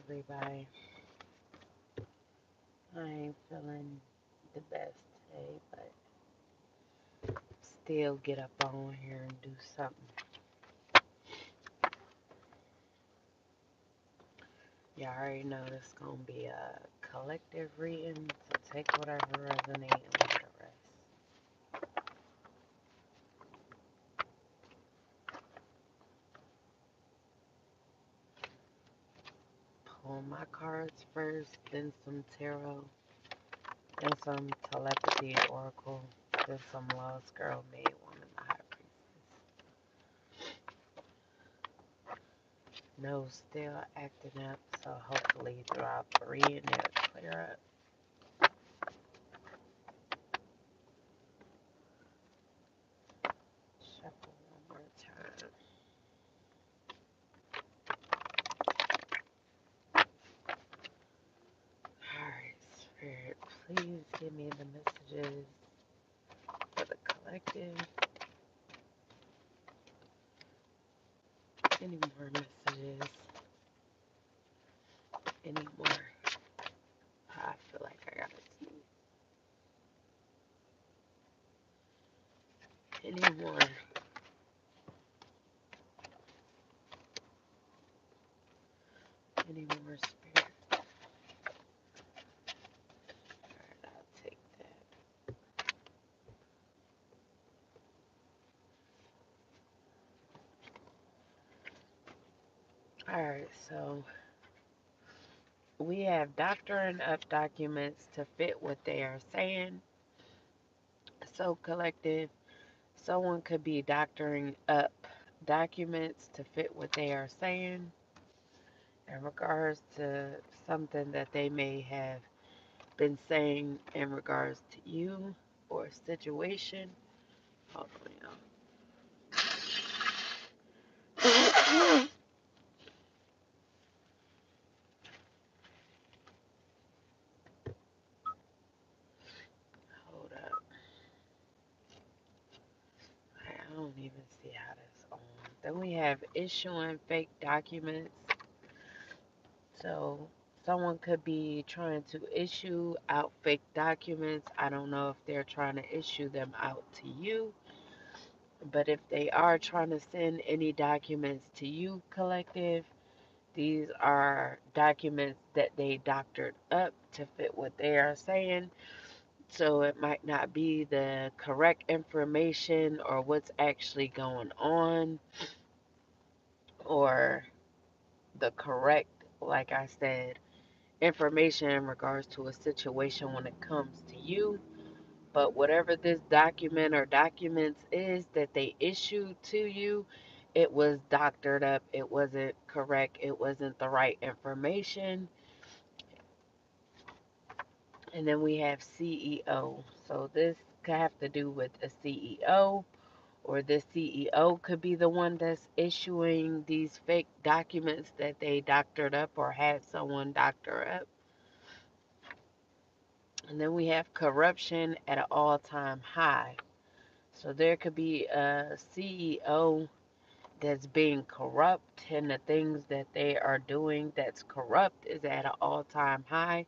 everybody. I ain't feeling the best today, but still get up on here and do something. Y'all already know this is gonna be a collective reading, so take whatever resonates and leave the rest. Pull my cards first, then some tarot, then some telepathy and oracle, then some lost girl, maid woman, the high priestess. Nose still acting up, so hopefully throughout the reading it'll clear up. Shuffle one more time. Alright, Spirit, please give me the messages for the collective. Any more messages? Any more? I feel like I gotta sneeze. Any more? Any more, Spirit? Alright, I'll take that. Alright, so we have doctoring up documents to fit what they are saying. So, collective, someone could be doctoring up documents to fit what they are saying in regards to something that they may have been saying in regards to you or a situation. Hopefully, hold up. I don't even see how this on. Then we have issuing fake documents. So someone could be trying to issue out fake documents. I don't know if they're trying to issue them out to you, but if they are trying to send any documents to you, collective, these are documents that they doctored up to fit what they are saying. So it might not be the correct information or what's actually going on or the correct, like I said, information in regards to a situation when it comes to you. But whatever this document or documents is that they issued to you, it was doctored up. It wasn't correct. It wasn't the right information. And then we have CEO. So this could have to do with a CEO, or this CEO could be the one that's issuing these fake documents that they doctored up or had someone doctor up. And then we have corruption at an all-time high. So there could be a CEO that's being corrupt, and the things that they are doing that's corrupt is at an all-time high,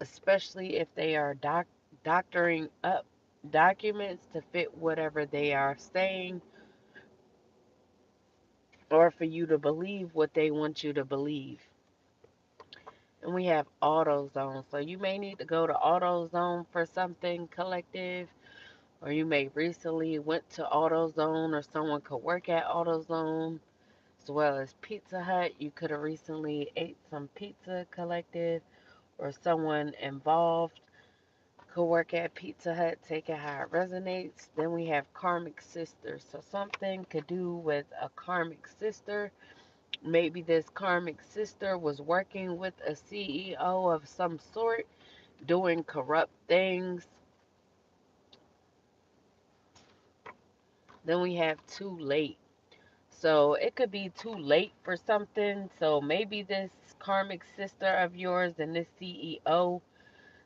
especially if they are doctoring up documents to fit whatever they are saying, or for you to believe what they want you to believe. And we have AutoZone. So you may need to go to AutoZone for something, collective, or you may recently went to AutoZone, or someone could work at AutoZone, as well as Pizza Hut. You could have recently ate some pizza, collective, or someone involved could work at Pizza Hut. Take it how it resonates. Then we have karmic sisters. So something could do with a karmic sister. Maybe this karmic sister was working with a CEO of some sort, doing corrupt things. Then we have too late. So it could be too late for something. So maybe this karmic sister of yours and this CEO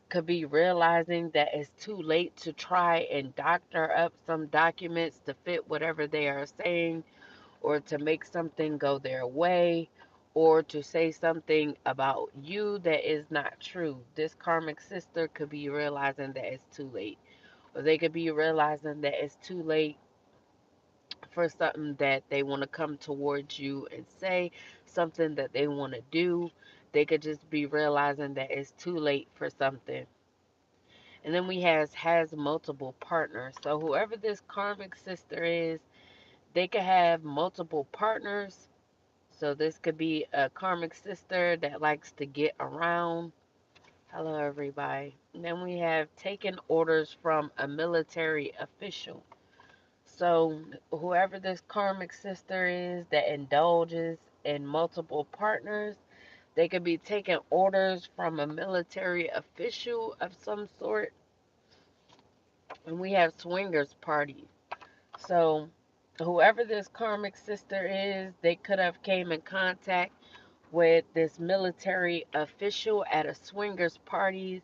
could be realizing that it's too late to try and doctor up some documents to fit whatever they are saying, or to make something go their way, or to say something about you that is not true. This karmic sister could be realizing that it's too late, or they could be realizing that it's too late for something that they want to come towards you and say, something that they want to do. They could just be realizing that it's too late for something. And then we has multiple partners. So whoever this karmic sister is, they could have multiple partners. So this could be a karmic sister that likes to get around. Hello everybody. And then we have taken orders from a military official. So whoever this karmic sister is that indulges in multiple partners, they could be taking orders from a military official of some sort. And we have swingers parties. So whoever this karmic sister is, they could have came in contact with this military official at a swingers party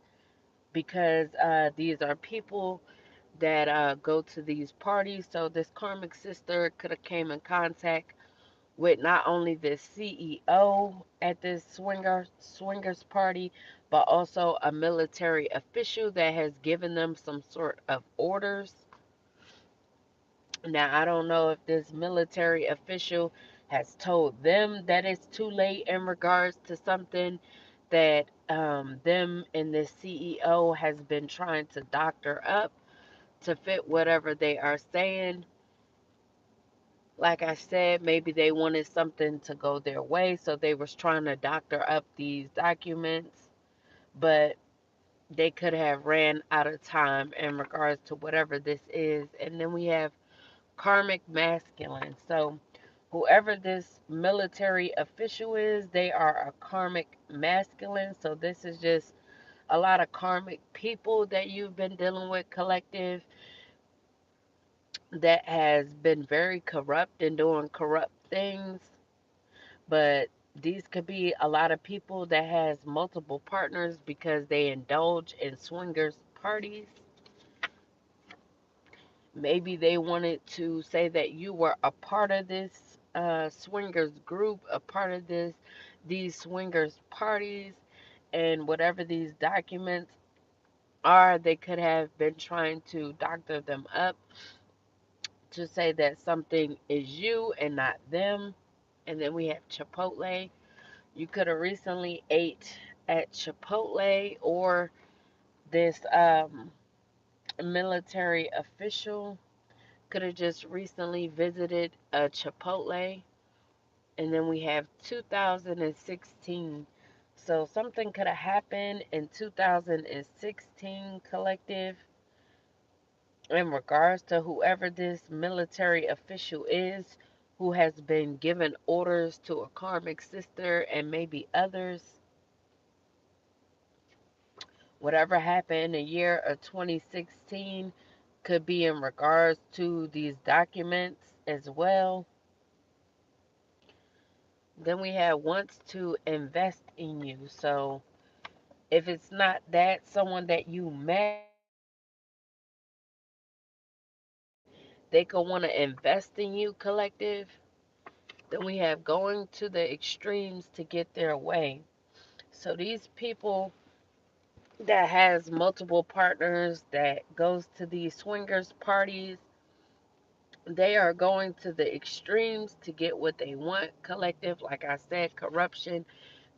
because these are people that go to these parties. So this karmic sister could have came in contact with not only the CEO at this swingers party, but also a military official that has given them some sort of orders. Now, I don't know if this military official has told them that it's too late in regards to something that them and the CEO has been trying to doctor up to fit whatever they are saying. Like I said, maybe they wanted something to go their way, so they was trying to doctor up these documents, but they could have ran out of time in regards to whatever this is. And then we have karmic masculine. So whoever this military official is, they are a karmic masculine. So this is just a lot of karmic people that you've been dealing with, collective, that has been very corrupt and doing corrupt things. But these could be a lot of people that has multiple partners because they indulge in swingers parties. Maybe they wanted to say that you were a part of this swingers group, a part of these swingers parties, and whatever these documents are, they could have been trying to doctor them up to say that something is you and not them. And then we have Chipotle. You could have recently ate at Chipotle, or this military official could have just recently visited a Chipotle. And then we have 2016. So something could have happened in 2016, collective, in regards to whoever this military official is who has been given orders to a karmic sister and maybe others. Whatever happened in the year of 2016 could be in regards to these documents as well. Then we have wants to invest in you. So if it's not that, someone that you met, they could want to invest in you, collective. Then we have going to the extremes to get their way. So these people that has multiple partners that goes to these swingers parties, they are going to the extremes to get what they want, collective. Like I said, corruption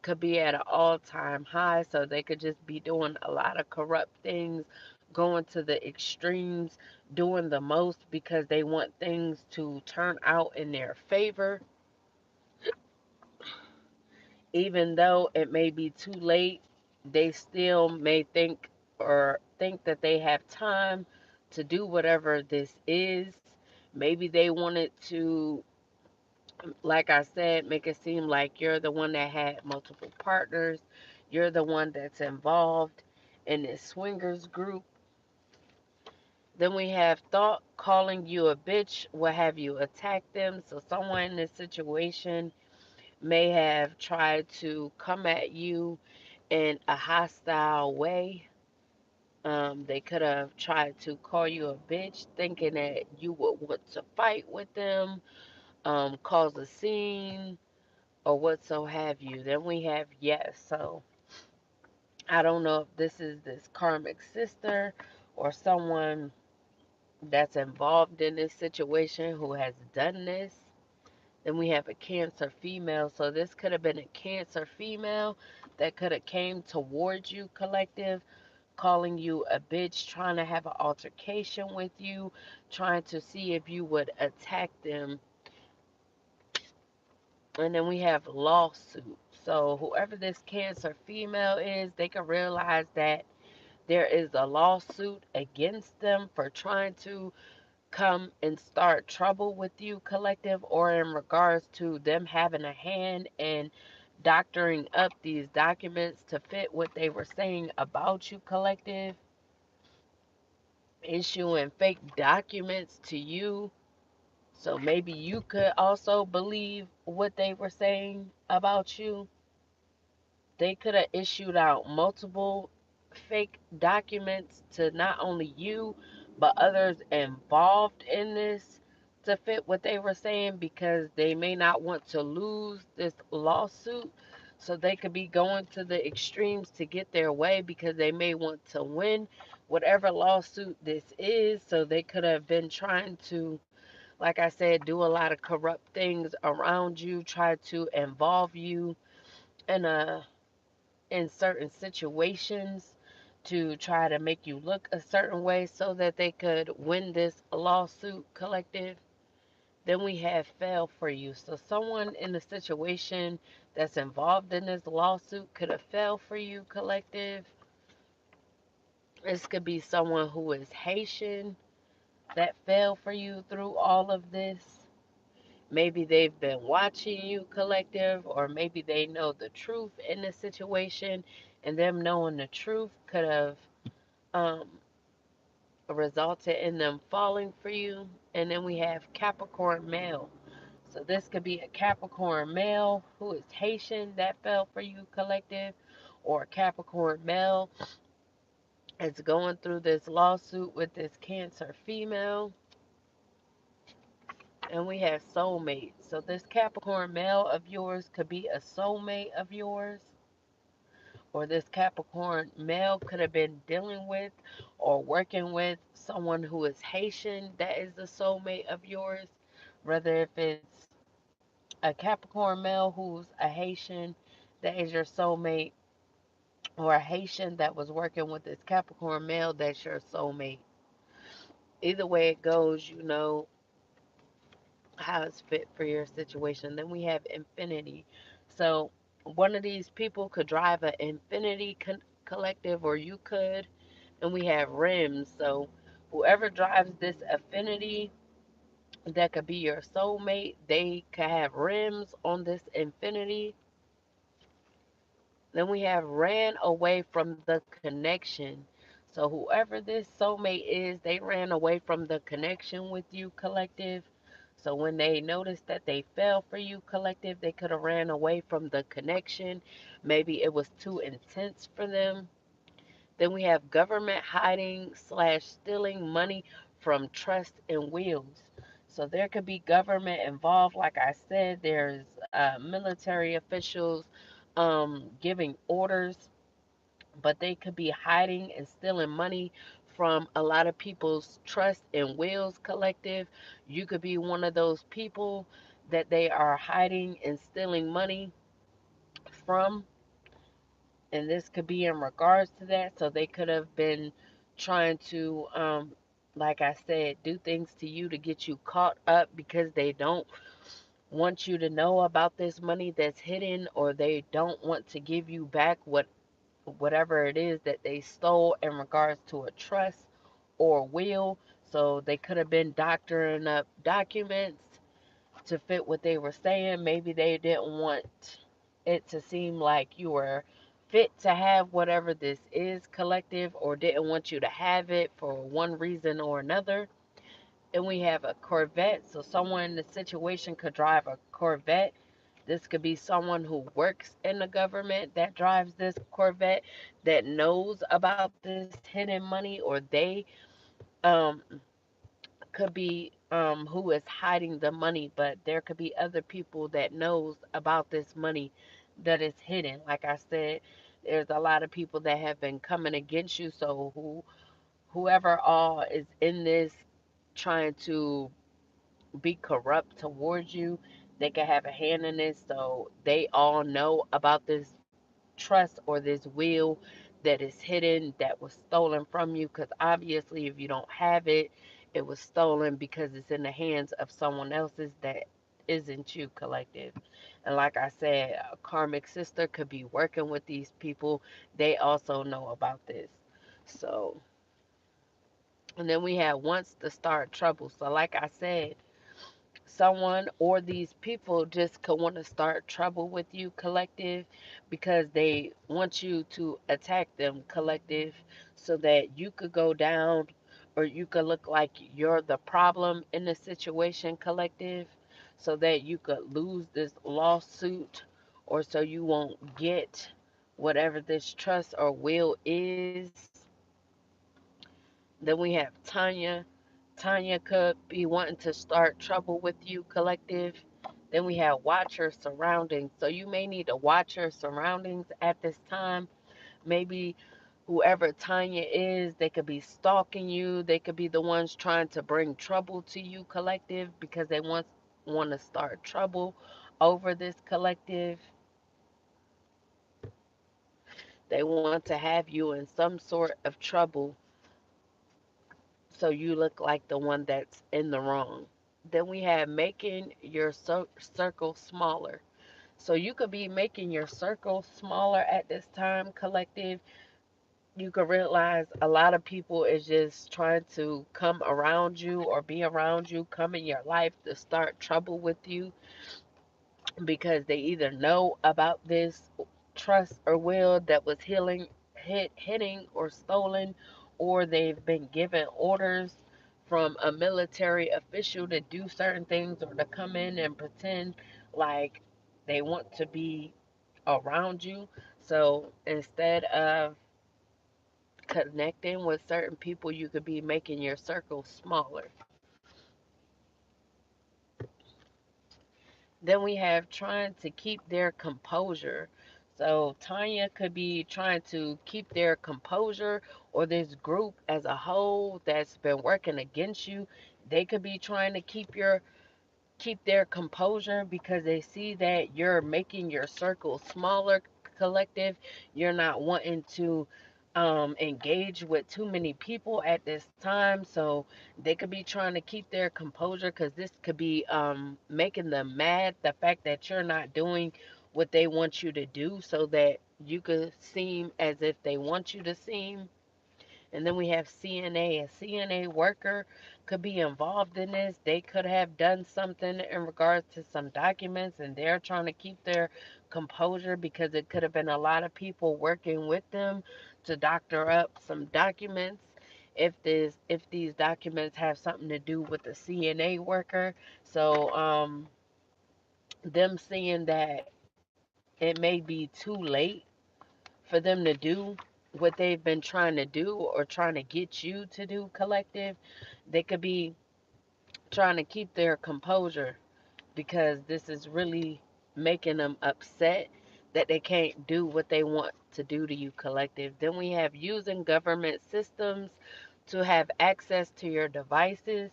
could be at an all-time high, so they could just be doing a lot of corrupt things, going to the extremes, doing the most because they want things to turn out in their favor, even though it may be too late. They still may think that they have time to do whatever this is. Maybe they wanted to, like I said, make it seem like you're the one that had multiple partners. You're the one that's involved in this swingers group. Then we have thought calling you a bitch will have you attack them. So someone in this situation may have tried to come at you in a hostile way. They could have tried to call you a bitch, thinking that you would want to fight with them, cause a scene, or what so have you. Then we have yes. So I don't know if this is this karmic sister or someone that's involved in this situation who has done this. Then we have a Cancer female. So this could have been a Cancer female that could have came towards you, collective, calling you a bitch, trying to have an altercation with you, trying to see if you would attack them. And then we have lawsuit. So whoever this Cancer female is, they can realize that there is a lawsuit against them for trying to come and start trouble with you, collective, or in regards to them having a hand in doctoring up these documents to fit what they were saying about you, collective, issuing fake documents to you. So maybe you could also believe what they were saying about you. They could have issued out multiple fake documents to not only you, but others involved in this to fit what they were saying because they may not want to lose this lawsuit. So they could be going to the extremes to get their way because they may want to win whatever lawsuit this is. So they could have been trying to, like I said, do a lot of corrupt things around you, try to involve you in a in certain situations to try to make you look a certain way so that they could win this lawsuit, collective. Then we have fail for you. So someone in the situation that's involved in this lawsuit could have failed for you, collective. This could be someone who is Haitian that fell for you through all of this. Maybe they've been watching you, collective, or maybe they know the truth in the situation, and them knowing the truth could have um, resulted in them falling for you. And then we have Capricorn male. So this could be a Capricorn male who is Haitian that fell for you, collective, or a Capricorn male is going through this lawsuit with this Cancer female. And we have soulmate. So this Capricorn male of yours could be a soulmate of yours. Or this Capricorn male could have been dealing with or working with someone who is Haitian that is the soulmate of yours. Whether if it's a Capricorn male who's a Haitian that is your soulmate, or a Haitian that was working with this Capricorn male that's your soulmate. Either way it goes, you know how it's fit for your situation. Then we have infinity. So one of these people could drive an infinity collective, or you could. And we have rims. So whoever drives this affinity, that could be your soulmate. They could have rims on this infinity. Then we have ran away from the connection. So whoever this soulmate is, they ran away from the connection with you, collective. So when they noticed that they fell for you, collective, they could have ran away from the connection. Maybe it was too intense for them. Then we have government hiding slash stealing money from trust and wills. So there could be government involved. Like I said, there's military officials giving orders, but they could be hiding and stealing money from a lot of people's trust and wills, collective. You could be one of those people that they are hiding and stealing money from, and this could be in regards to that. So they could have been trying to, like I said, do things to you to get you caught up because they don't want you to know about this money that's hidden, or they don't want to give you back whatever it is that they stole in regards to a trust or will. So they could have been doctoring up documents to fit what they were saying. Maybe they didn't want it to seem like you were fit to have whatever this is, collective, or didn't want you to have it for one reason or another. And we have a Corvette. So someone in the situation could drive a Corvette. This could be someone who works in the government that drives this Corvette, that knows about this hidden money, or they um, could be who is hiding the money, but there could be other people that knows about this money that is hidden. Like I said, there's a lot of people that have been coming against you. So whoever all is in this trying to be corrupt towards you, they can have a hand in this. So they all know about this trust or this will that is hidden, that was stolen from you. Because obviously, if you don't have it, it was stolen because it's in the hands of someone else's that isn't you, collective. And like I said, a karmic sister could be working with these people. They also know about this. So, and then we have wants to start trouble. So, like I said, someone or these people just could want to start trouble with you, collective, because they want you to attack them, collective, so that you could go down or you could look like you're the problem in the situation, collective, so that you could lose this lawsuit or so you won't get whatever this trust or will is. Then we have Tanya. Tanya could be wanting to start trouble with you, collective. Then we have watch your surroundings. So you may need to watch your surroundings at this time. Maybe whoever Tanya is, they could be stalking you. They could be the ones trying to bring trouble to you, collective, because they want to start trouble over this, collective. They want to have you in some sort of trouble so you look like the one that's in the wrong. Then we have making your circle smaller. So you could be making your circle smaller at this time, collective. You could realize a lot of people is just trying to come around you or be around you, come in your life to start trouble with you because they either know about this trust or will that was hitting or stolen, or they've been given orders from a military official to do certain things or to come in and pretend like they want to be around you. So instead of connecting with certain people, you could be making your circle smaller. Then we have trying to keep their composure. So Tanya could be trying to keep their composure, or this group as a whole that's been working against you. They could be trying to keep their composure because they see that you're making your circle smaller, collective. You're not wanting to engage with too many people at this time. So they could be trying to keep their composure because this could be making them mad. The fact that you're not doing what they want you to do so that you could seem as if they want you to seem. And then we have CNA. A CNA worker could be involved in this. They could have done something in regards to some documents and they're trying to keep their composure because it could have been a lot of people working with them to doctor up some documents. If these documents have something to do with the CNA worker, so them seeing that it may be too late for them to do what they've been trying to do or trying to get you to do, collective, they could be trying to keep their composure because this is really making them upset that they can't do what they want to do to you, collective. Then we have using government systems to have access to your devices.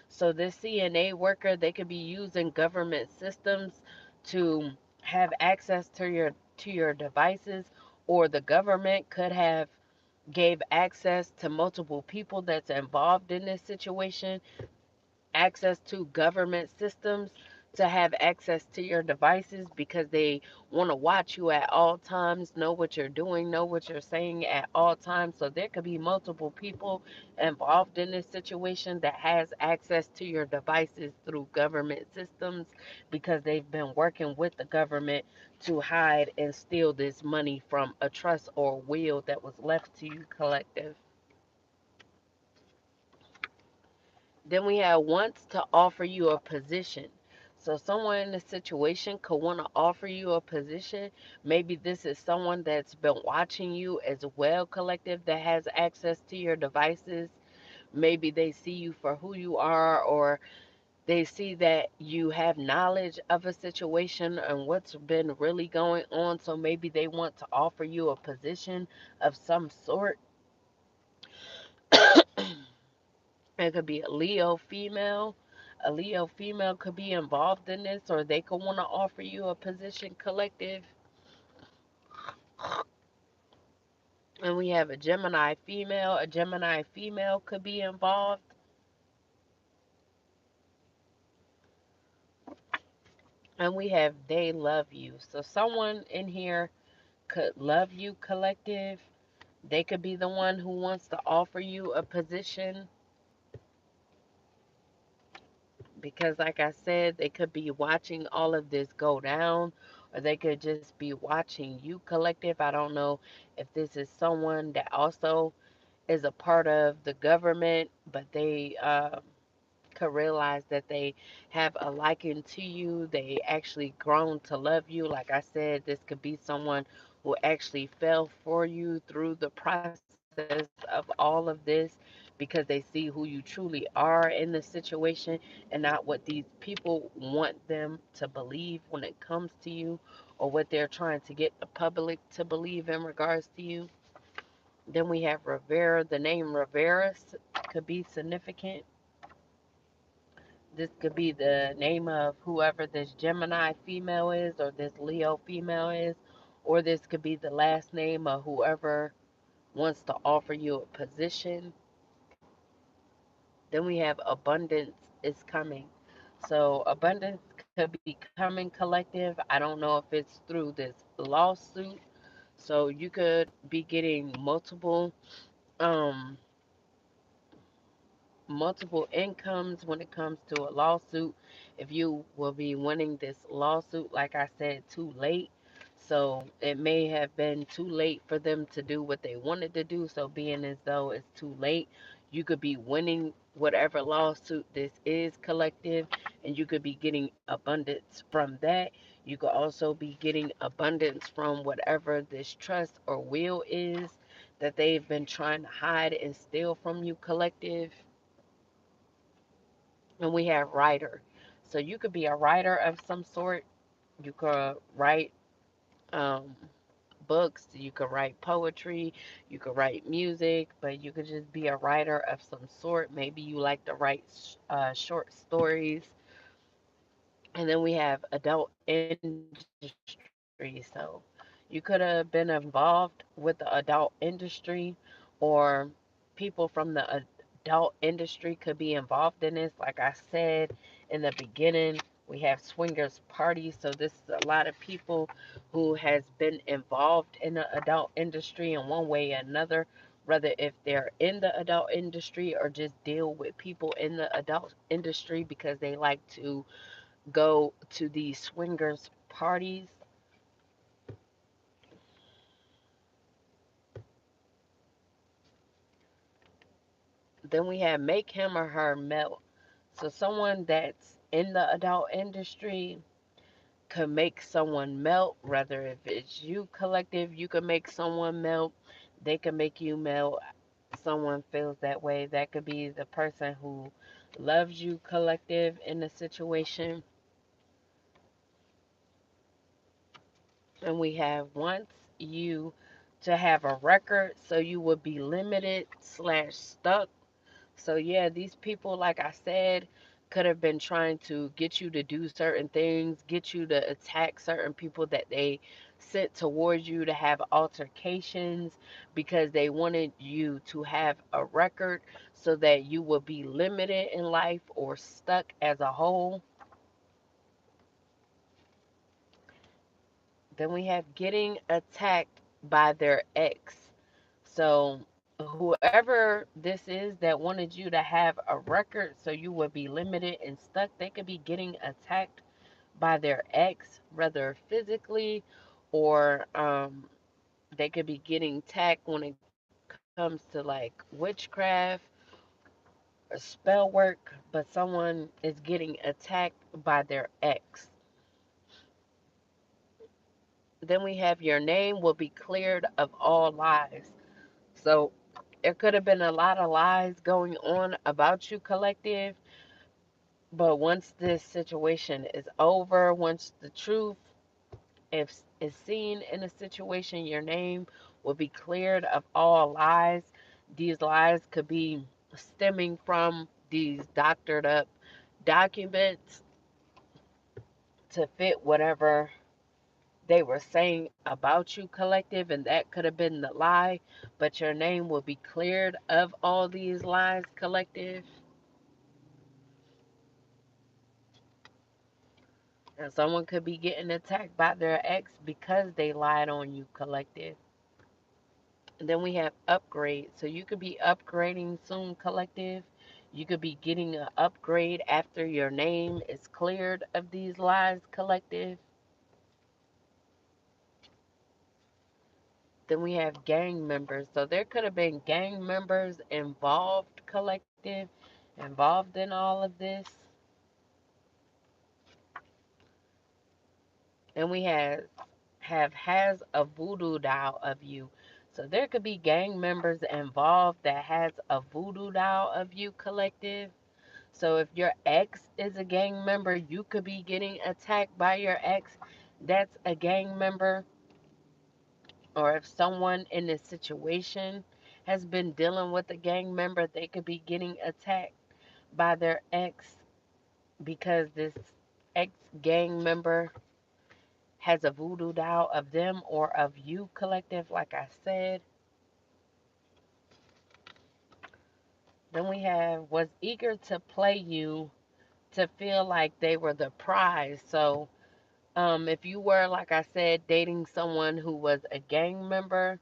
So this CNA worker, they could be using government systems to have access to your devices, or the government could have gave access to multiple people that's involved in this situation, access to government systems to have access to your devices because they want to watch you at all times, know what you're doing, know what you're saying at all times. So there could be multiple people involved in this situation that has access to your devices through government systems because they've been working with the government to hide and steal this money from a trust or will that was left to you, collective. Then we have wants to offer you a position. So someone in a situation could want to offer you a position. Maybe this is someone that's been watching you as well, collective, that has access to your devices. Maybe they see you for who you are, or They see that you have knowledge of a situation and what's been really going on, so maybe they want to offer you a position of some sort. It could be a Leo female. A Leo female could be involved in this, or they could want to offer you a position collective. And we have a Gemini female. A Gemini female could be involved. And we have they love you. So someone in here could love you collective. They could be the one who wants to offer you a position because, like I said, they could be watching all of this go down, or they could just be watching you collective. I don't know if this is someone that also is a part of the government, but they could realize that they have a liking to you. They actually grown to love you. Like I said, this could be someone who actually fell for you through the process of all of this because they see who you truly are in the situation and not what these people want them to believe when it comes to you or what they're trying to get the public to believe in regards to you. Then we have Rivera. The name Rivera could be significant. This could be the name of whoever this Gemini female is or this Leo female is, or this could be the last name of whoever wants to offer you a position. Then we have abundance is coming. So abundance could be coming collective. I don't know if it's through this lawsuit. So you could be getting um multiple incomes when it comes to a lawsuit. If you will be winning this lawsuit, like I said, too late. So it may have been too late for them to do what they wanted to do. So being as though it's too late, you could be winning whatever lawsuit this is collective, and you could be getting abundance from that. You could also be getting abundance from whatever this trust or will is that they've been trying to hide and steal from you collective. And we have writer. So you could be a writer of some sort. You could write um, books, you could write poetry, you could write music, but you could just be a writer of some sort. Maybe you like to write short stories. And then we have adult industry. So you could have been involved with the adult industry, or people from the adult industry could be involved in this. Like I said in the beginning, we have swingers parties. So this is a lot of people who has been involved in the adult industry in one way or another, whether if they're in the adult industry or just deal with people in the adult industry because they like to go to these swingers parties. Then we have make him or her melt. So someone that's in the adult industry could make someone melt, whether if it's you collective, you can make someone melt, they can make you melt. Someone feels that way. That could be the person who loves you collective in the situation. And we have wants you to have a record so you would be limited slash stuck. So yeah, these people, like I said, could have been trying to get you to do certain things, get you to attack certain people that they sent towards you to have altercations because they wanted you to have a record so that you will be limited in life or stuck as a whole. Then we have getting attacked by their ex. So whoever this is that wanted you to have a record so you would be limited and stuck, they could be getting attacked by their ex, whether physically or they could be getting attacked when it comes to like witchcraft or spell work, but someone is getting attacked by their ex. Then we have your name will be cleared of all lies. So there could have been a lot of lies going on about you collective, But once this situation is over, once the truth if is seen in a situation, your name will be cleared of all lies. These lies could be stemming from these doctored up documents to fit whatever they were saying about you, collective, and that could have been the lie, but your name will be cleared of all these lies, collective. And someone could be getting attacked by their ex because they lied on you, collective. And then we have upgrade. So you could be upgrading soon, collective. You could be getting an upgrade after your name is cleared of these lies, collective. Then we have gang members. So there could have been gang members involved, collective, involved in all of this. And we have has a voodoo doll of you. So there could be gang members involved that has a voodoo doll of you, collective. So if your ex is a gang member, you could be getting attacked by your ex. That's a gang member. Or if someone in this situation has been dealing with a gang member, they could be getting attacked by their ex because this ex gang member has a voodoo doll of them or of you, collective, like I said. Then we have was eager to play you to feel like they were the prize. So if you were, like I said, dating someone who was a gang member,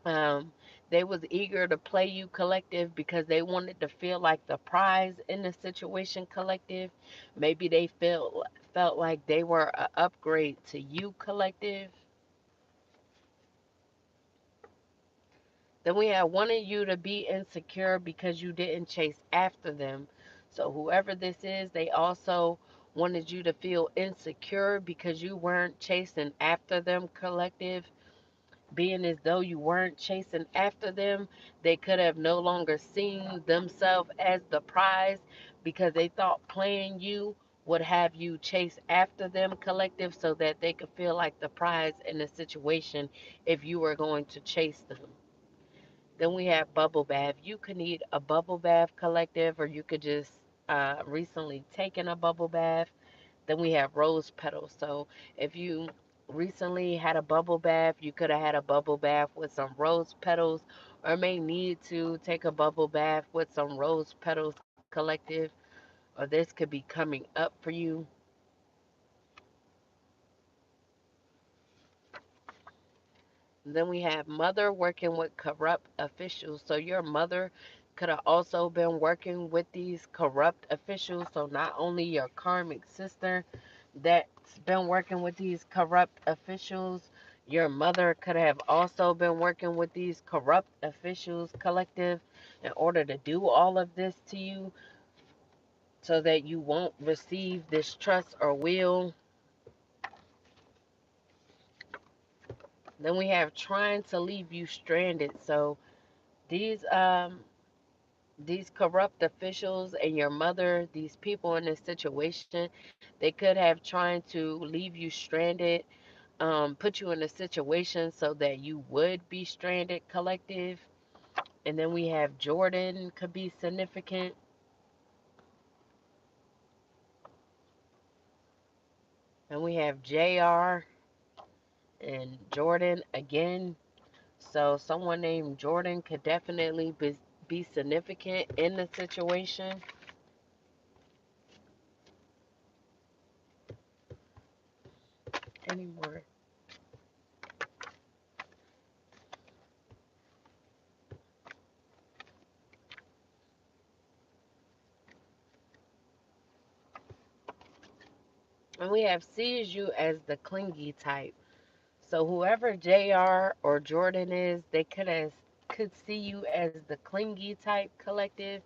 um, they was eager to play you, collective, because they wanted to feel like the prize in the situation, collective. Maybe they felt like they were an upgrade to you, collective. Then we had wanted you to be insecure because you didn't chase after them. So whoever this is, they also wanted you to feel insecure because you weren't chasing after them, collective. Being as though you weren't chasing after them, they could have no longer seen themselves as the prize because they thought playing you would have you chase after them, collective, so that they could feel like the prize in the situation if you were going to chase them. Then we have bubble bath. You could need a bubble bath, collective, or you could just recently taken a bubble bath. Then we have rose petals. So if you recently had a bubble bath, you could have had a bubble bath with some rose petals, or may need to take a bubble bath with some rose petals, collective, or this could be coming up for you. Then we have mother working with corrupt officials. So your mother could have also been working with these corrupt officials. So not only your karmic sister that's been working with these corrupt officials, your mother could have also been working with these corrupt officials, collective, in order to do all of this to you so that you won't receive this trust or will. Then we have trying to leave you stranded. So these these corrupt officials and your mother, these people in this situation, they could have trying to leave you stranded, put you in a situation so that you would be stranded, collective. And then we have Jordan could be significant. And we have JR and Jordan again. So someone named Jordan could definitely be significant in the situation. Anymore. And we have sees you as the clingy type. So whoever JR or Jordan is, they could see you as the clingy type, collective.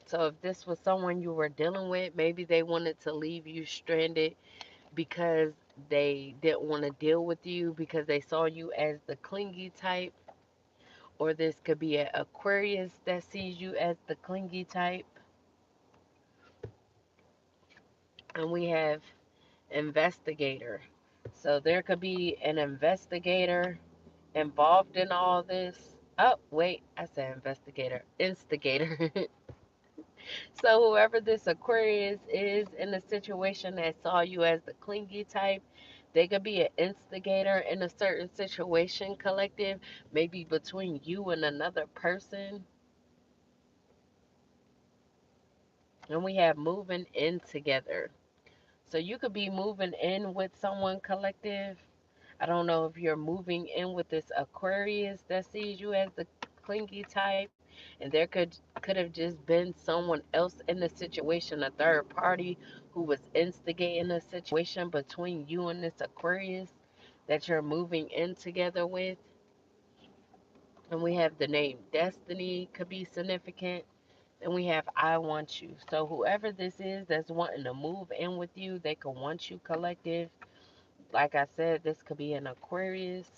So if this was someone you were dealing with, maybe they wanted to leave you stranded because they didn't want to deal with you because they saw you as the clingy type. Or this could be an Aquarius that sees you as the clingy type. And we have investigator. So there could be an investigator involved in all this. Oh, wait, I said investigator, instigator. So whoever this Aquarius is in the situation that saw you as the clingy type, they could be an instigator in a certain situation, collective, maybe between you and another person. And we have moving in together. So you could be moving in with someone, collective. I don't know if you're moving in with this Aquarius that sees you as the clingy type, and there could have just been someone else in the situation, a third party who was instigating a situation between you and this Aquarius that you're moving in together with. And we have the name Destiny could be significant. And we have I want you. So whoever this is that's wanting to move in with you, they could want you, collective. Like I said, this could be an Aquarius.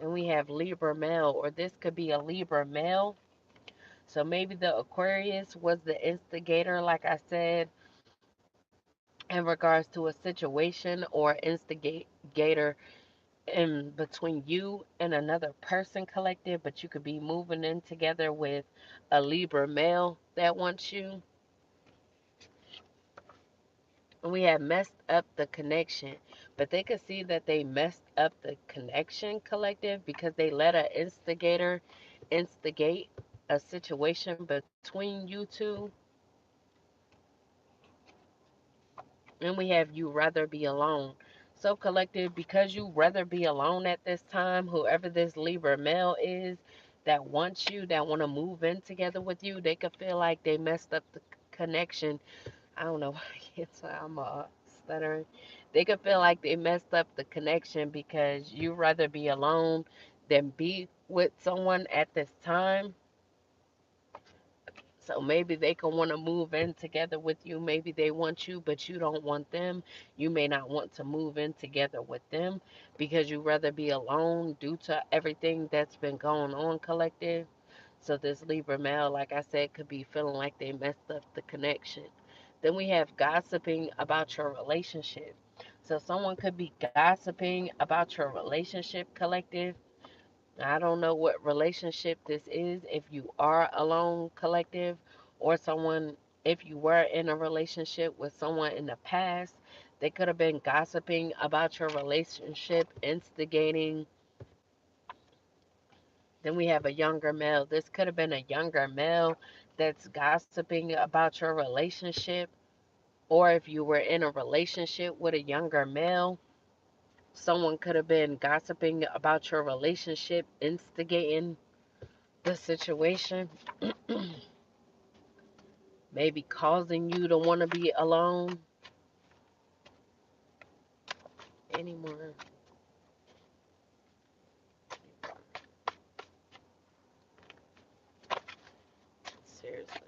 And we have Libra male, or this could be a Libra male. So maybe the Aquarius was the instigator, like I said, in regards to a situation, or instigator in between you and another person, collective, but you could be moving in together with a Libra male that wants you. And we have messed up the connection, but they could see that they messed up the connection, collective, because they let an instigator instigate a situation between you two. And we have you rather be alone. So, collective, because you rather be alone at this time, whoever this Libra male is that wants you, that want to move in together with you, they could feel like they messed up the connection. I don't know why I can't say I'm stuttering. They could feel like they messed up the connection because you rather be alone than be with someone at this time. So maybe they can want to move in together with you. Maybe they want you, but you don't want them. You may not want to move in together with them because you rather be alone due to everything that's been going on, collective. So this Libra male, like I said, could be feeling like they messed up the connection. Then we have gossiping about your relationship. So someone could be gossiping about your relationship, collective. I don't know what relationship this is, if you are alone, collective, or someone, if you were in a relationship with someone in the past, they could have been gossiping about your relationship, instigating. Then we have a younger male. This could have been a younger male that's gossiping about your relationship, or if you were in a relationship with a younger male, someone could have been gossiping about your relationship, instigating the situation, maybe causing you to want to be alone anymore. Seriously.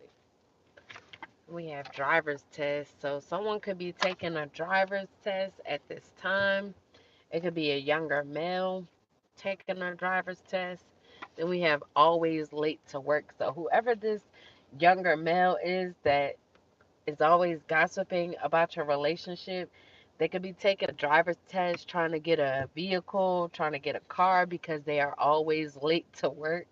We have driver's test. So someone could be taking a driver's test at this time. It could be a younger male taking a driver's test. Then we have always late to work. So whoever this younger male is that is always gossiping about your relationship, they could be taking a driver's test, trying to get a vehicle, trying to get a car because they are always late to work.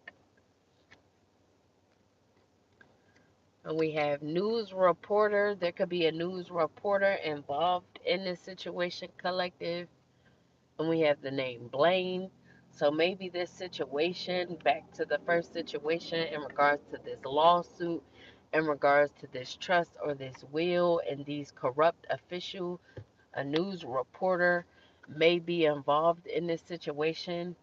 And we have news reporter. There could be a news reporter involved in this situation, collective. And we have the name Blaine. So maybe this situation, back to the first situation in regards to this lawsuit, in regards to this trust or this will and these corrupt officials, a news reporter may be involved in this situation.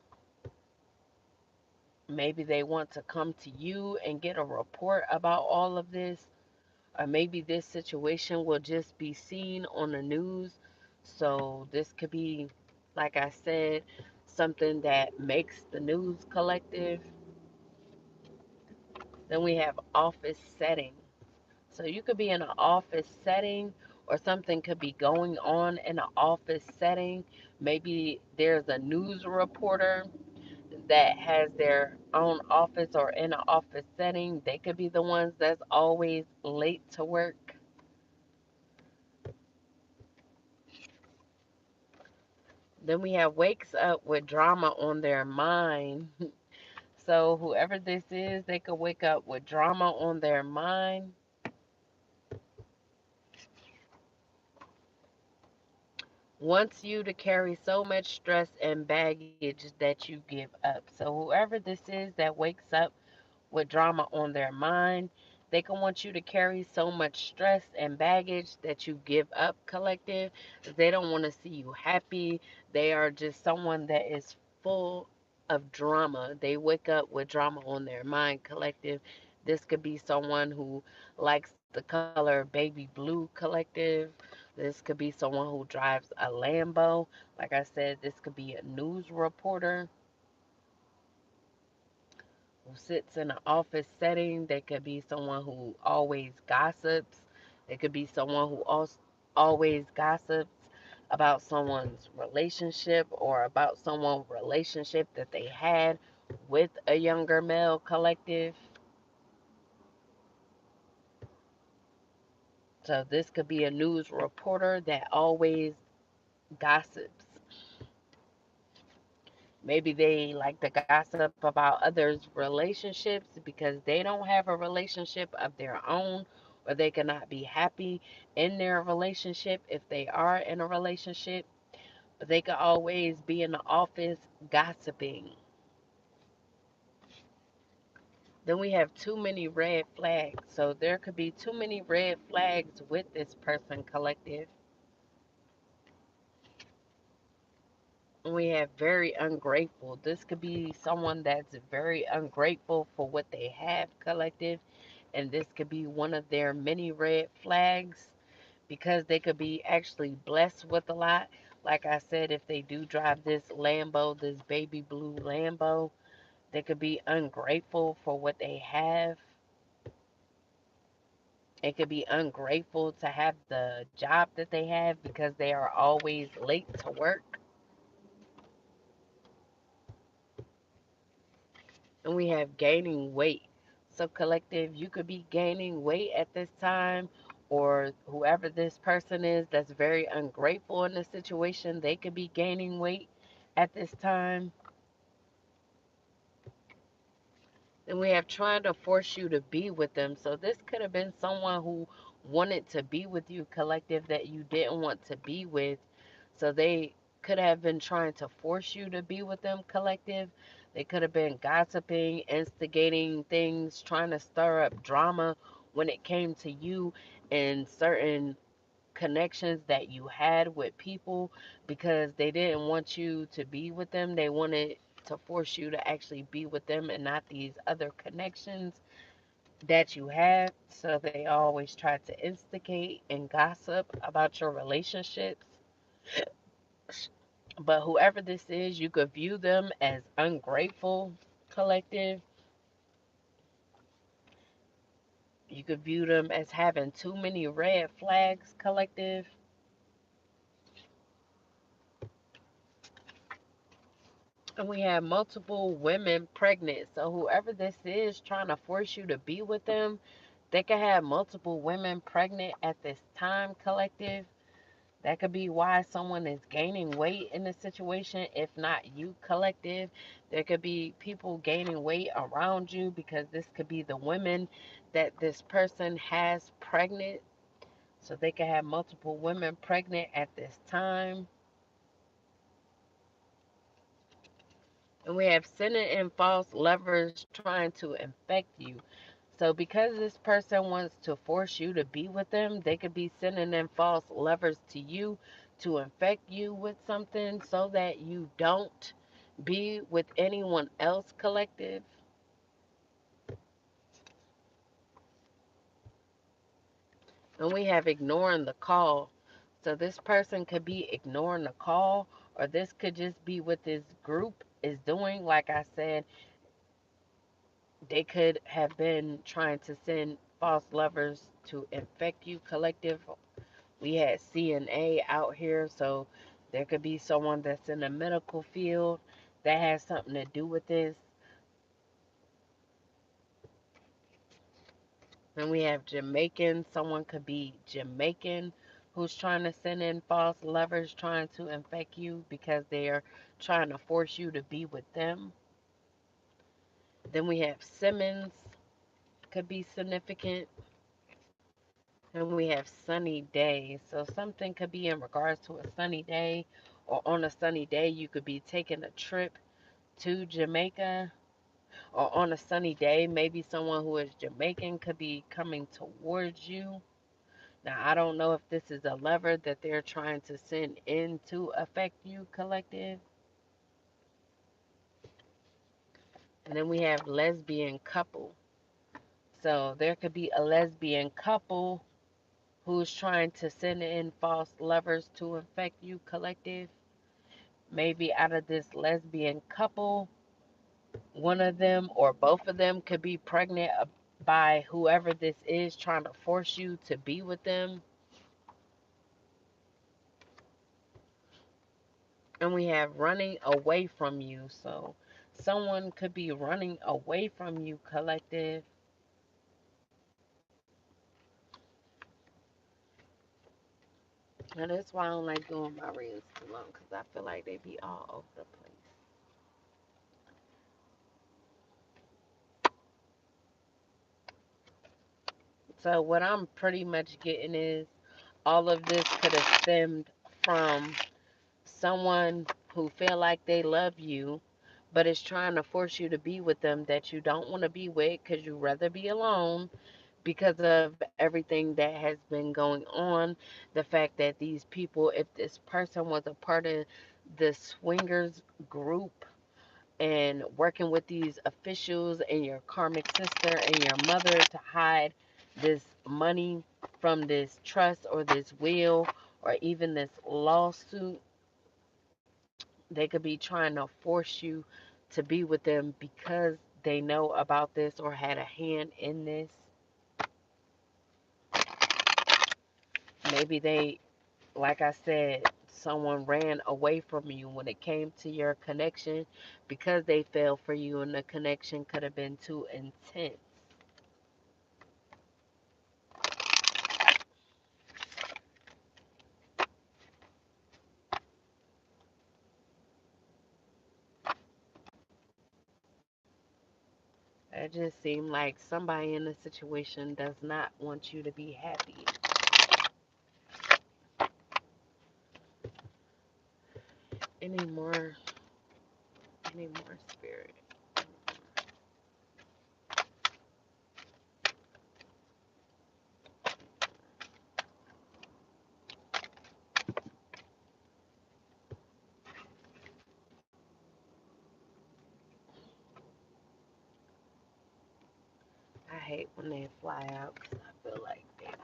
Maybe they want to come to you and get a report about all of this. Or maybe this situation will just be seen on the news. So this could be, like I said, something that makes the news, collective. Then we have office setting. So you could be in an office setting, or something could be going on in an office setting. Maybe there's a news reporter that has their own office or in an office setting. They could be the ones that's always late to work. Then we have wakes up with drama on their mind. So whoever this is, they could wake up with drama on their mind. Wants you to carry so much stress and baggage that you give up. So whoever this is that wakes up with drama on their mind, they can want you to carry so much stress and baggage that you give up, collective. They don't want to see you happy. They are just someone that is full of drama. They wake up with drama on their mind, collective. This could be someone who likes the color baby blue, collective. This could be someone who drives a Lambo. Like I said, this could be a news reporter who sits in an office setting. They could be someone who always gossips. It could be someone who also always gossips about someone's relationship or about someone's relationship that they had with a younger male, collective. So this could be a news reporter that always gossips. Maybe they like to gossip about others' relationships because they don't have a relationship of their own, or they cannot be happy in their relationship if they are in a relationship. But they could always be in the office gossiping. Then we have too many red flags. So there could be too many red flags with this person, collective. We have very ungrateful. This could be someone that's very ungrateful for what they have, collective. And this could be one of their many red flags because they could be actually blessed with a lot. Like I said, if they do drive this Lambo, this baby blue Lambo, they could be ungrateful for what they have. They could be ungrateful to have the job that they have because they are always late to work. And we have gaining weight. So, collective, you could be gaining weight at this time, or whoever this person is that's very ungrateful in the situation, they could be gaining weight at this time. Then we have trying to force you to be with them. So, this could have been someone who wanted to be with you, collective, that you didn't want to be with. So they could have been trying to force you to be with them, collective. They could have been gossiping, instigating things, trying to stir up drama when it came to you and certain connections that you had with people because they didn't want you to be with them. They wanted to force you to actually be with them and not these other connections that you have. So they always try to instigate and gossip about your relationships. But whoever this is, you could view them as ungrateful, collective. You could view them as having too many red flags, collective. And we have multiple women pregnant. So whoever this is trying to force you to be with them, they could have multiple women pregnant at this time, collective. That could be why someone is gaining weight in the situation, if not you, collective. There could be people gaining weight around you because this could be the women that this person has pregnant. So they could have multiple women pregnant at this time. And we have sending in false lovers trying to infect you. So because this person wants to force you to be with them, they could be sending in false lovers to you to infect you with something so that you don't be with anyone else, collective. And we have ignoring the call. So this person could be ignoring the call, or this could just be what this group is doing. Like I said, they could have been trying to send false lovers to infect you, collective. We had CNA out here, so there could be someone that's in the medical field that has something to do with this. And we have Jamaican. Someone could be Jamaican who's trying to send in false lovers trying to infect you because they are trying to force you to be with them. Then we have Simmons, could be significant. And we have sunny days. So something could be in regards to a sunny day, or on a sunny day, you could be taking a trip to Jamaica. Or on a sunny day, maybe someone who is Jamaican could be coming towards you. Now, I don't know if this is a lever that they're trying to send in to affect you, collective. And then we have lesbian couple. So there could be a lesbian couple who's trying to send in false lovers to infect you, collective. Maybe out of this lesbian couple, one of them or both of them could be pregnant by whoever this is trying to force you to be with them. And we have running away from you. So someone could be running away from you, collective. And that's why I don't like doing my reels too long, because I feel like they be all over the place. So what I'm pretty much getting is all of this could have stemmed from someone who feel like they love you, but is trying to force you to be with them that you don't want to be with because you rather be alone because of everything that has been going on. The fact that these people, if this person was a part of the swingers group and working with these officials and your karmic sister and your mother to hide this money from this trust or this will or even this lawsuit, they could be trying to force you to be with them because they know about this or had a hand in this. Maybe they, like I said, someone ran away from you when it came to your connection because they fell for you and the connection could have been too intense. It just seemed like somebody in the situation does not want you to be happy anymore. Anymore, spirit. I hate when they fly out because I feel like, baby,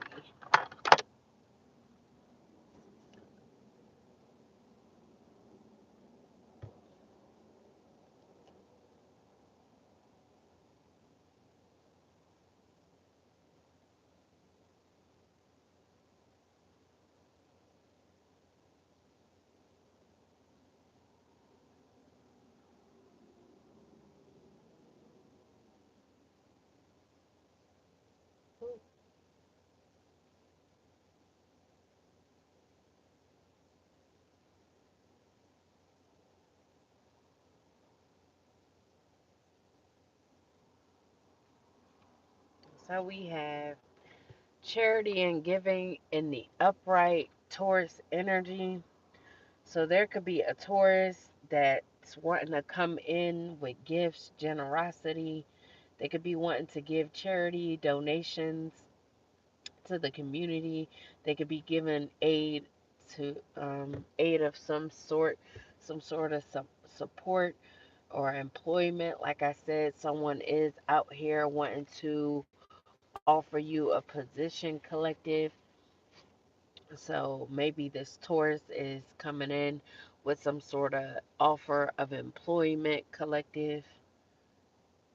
so we have charity and giving in the upright Taurus energy. So there could be a Taurus that's wanting to come in with gifts, generosity. They could be wanting to give charity, donations to the community. They could be giving aid to aid of some sort of support or employment. Like I said, someone is out here wanting to offer you a position, collective. So maybe this Taurus is coming in with some sort of offer of employment, collective.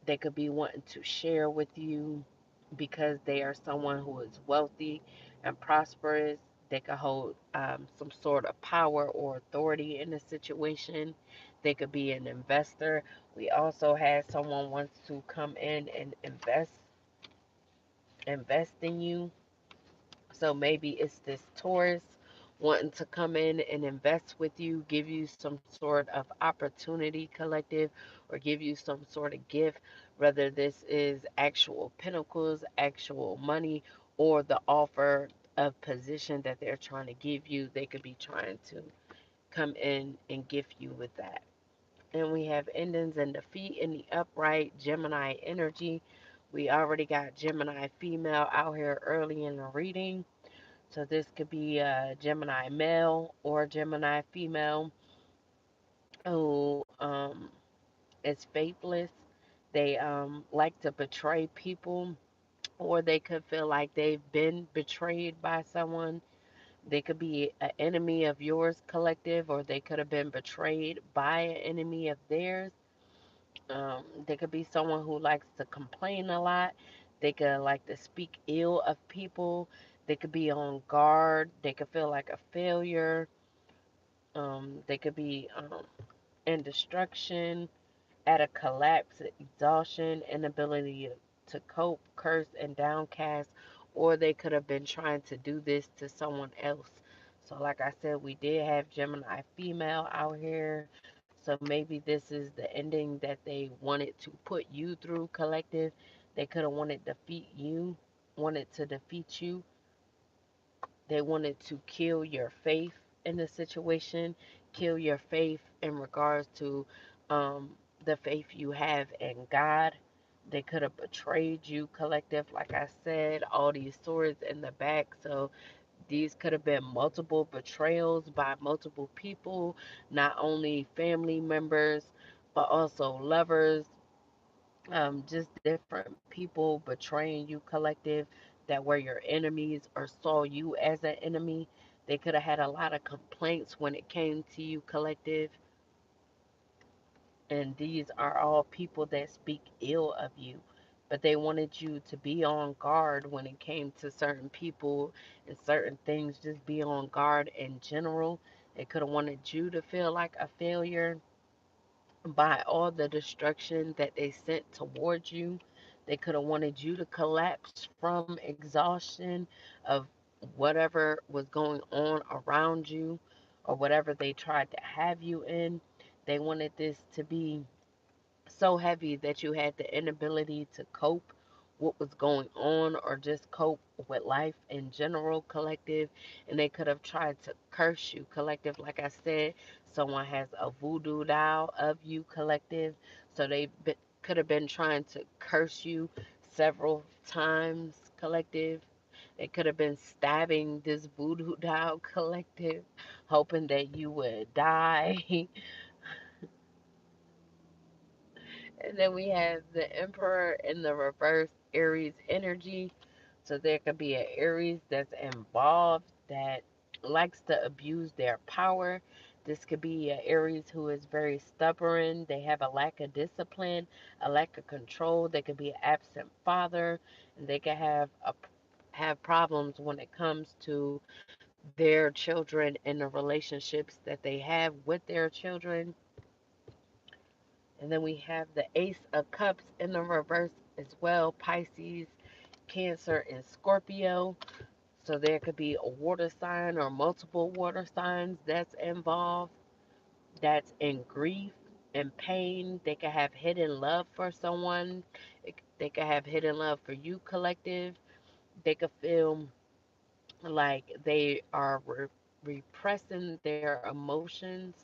They could be wanting to share with you because they are someone who is wealthy and prosperous. They could hold some sort of power or authority in the situation. They could be an investor. We also had someone wants to come in and invest in you. So maybe it's this Taurus wanting to come in and invest with you, give you some sort of opportunity collective, or give you some sort of gift, whether this is actual pentacles, actual money, or the offer of position that they're trying to give you. They could be trying to come in and gift you with that. And we have endings and defeat in the upright Gemini energy. We already got Gemini female out here early in the reading. So this could be a Gemini male or Gemini female who is faithless. They like to betray people, or they could feel like they've been betrayed by someone. They could be an enemy of yours, collective, or they could have been betrayed by an enemy of theirs. They could be someone who likes to complain a lot. They could like to speak ill of people. They could be on guard. They could feel like a failure. They could be in destruction, at a collapse, exhaustion, inability to cope, cursed, and downcast, or they could have been trying to do this to someone else. So, like I said, we did have Gemini female out here. So maybe this is the ending that they wanted to put you through, collective. They could have wanted to defeat you, wanted to defeat you. They wanted to kill your faith in the situation, kill your faith in regards to the faith you have in God. They could have betrayed you, collective. Like I said, all these swords in the back. So these could have been multiple betrayals by multiple people, not only family members, but also lovers, just different people betraying you, collective, that were your enemies or saw you as an enemy. They could have had a lot of complaints when it came to you, collective, and these are all people that speak ill of you. But they wanted you to be on guard when it came to certain people and certain things, just be on guard in general. They could have wanted you to feel like a failure by all the destruction that they sent towards you. They could have wanted you to collapse from exhaustion of whatever was going on around you or whatever they tried to have you in. They wanted this to be so heavy that you had the inability to cope what was going on or just cope with life in general, collective, and they could have tried to curse you, collective. Like I said, someone has a voodoo doll of you, collective, so could have been trying to curse you several times, collective. They could have been stabbing this voodoo doll, collective, hoping that you would die. And then we have the Emperor in the reverse Aries energy. So there could be an Aries that's involved that likes to abuse their power. This could be an Aries who is very stubborn. They have a lack of discipline, a lack of control. They could be an absent father, and they could have problems when it comes to their children and the relationships that they have with their children. And then we have the Ace of Cups in the reverse as well. Pisces, Cancer, and Scorpio. So there could be a water sign or multiple water signs that's involved, that's in grief and pain. They could have hidden love for someone. They could have hidden love for you, collective. They could feel like they are repressing their emotions.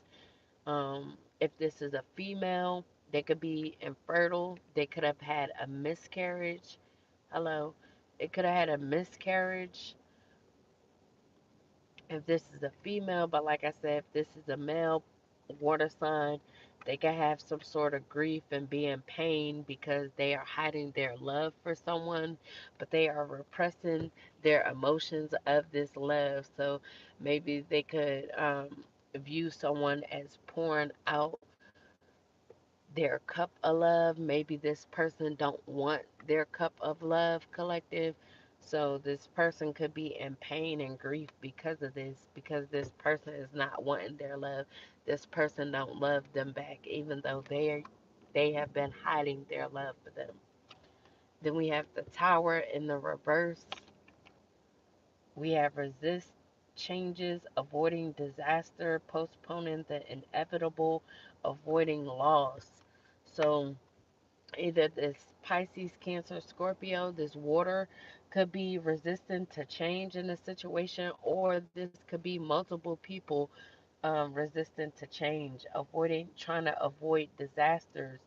If this is a female, they could be infertile. They could have had a miscarriage. Hello. It could have had a miscarriage if this is a female, but like I said, if this is a male water sign, they can have some sort of grief and be in pain because they are hiding their love for someone, but they are repressing their emotions of this love. So maybe they could view someone as pouring out their cup of love. Maybe this person don't want their cup of love, collective. So this person could be in pain and grief because of this, because this person is not wanting their love. This person don't love them back, even though they have been hiding their love for them. Then we have the Tower in the reverse. We have resist changes, avoiding disaster, postponing the inevitable, avoiding loss. So either this Pisces, Cancer, Scorpio, this water could be resistant to change in the situation, or this could be multiple people resistant to change, trying to avoid disasters,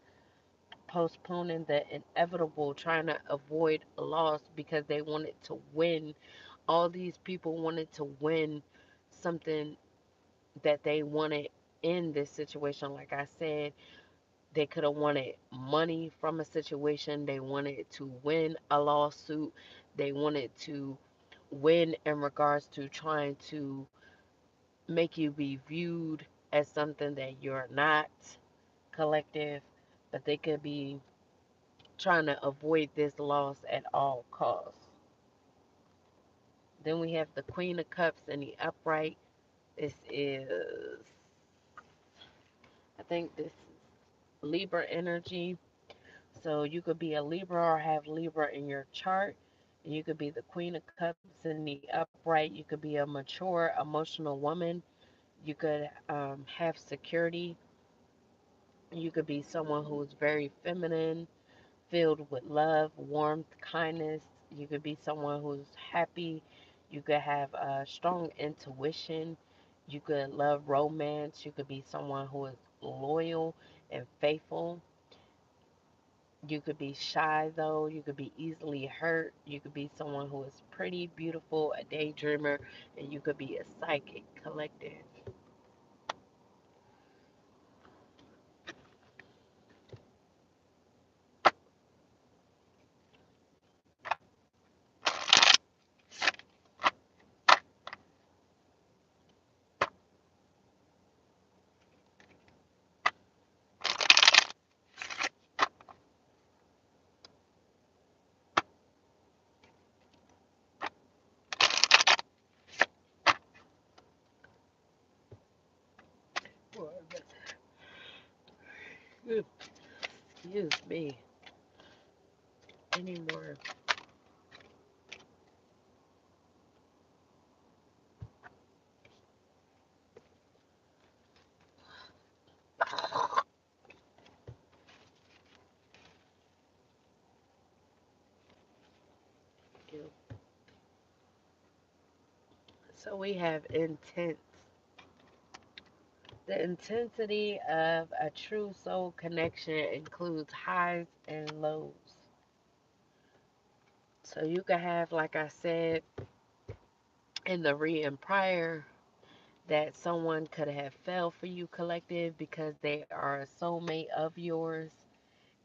postponing the inevitable, trying to avoid loss because they wanted to win. All these people wanted to win something that they wanted in this situation. Like I said, they could have wanted money from a situation. They wanted to win a lawsuit. They wanted to win in regards to trying to make you be viewed as something that you're not, collective. But they could be trying to avoid this loss at all costs. Then we have the Queen of Cups in the upright. This is, I think this is Libra energy. So you could be a Libra or have Libra in your chart. And you could be the Queen of Cups in the upright. You could be a mature, emotional woman. You could have security. You could be someone who's very feminine, filled with love, warmth, kindness. You could be someone who's happy. You could have a strong intuition. You could love romance. You could be someone who is loyal and faithful. You could be shy, though. You could be easily hurt. You could be someone who is pretty, beautiful, a daydreamer, and you could be a psychic collective. Excuse me. Anymore. So we have intense. The intensity of a true soul connection includes highs and lows. So you could have, like I said in the reading prior, that someone could have fell for you, collective, because they are a soulmate of yours,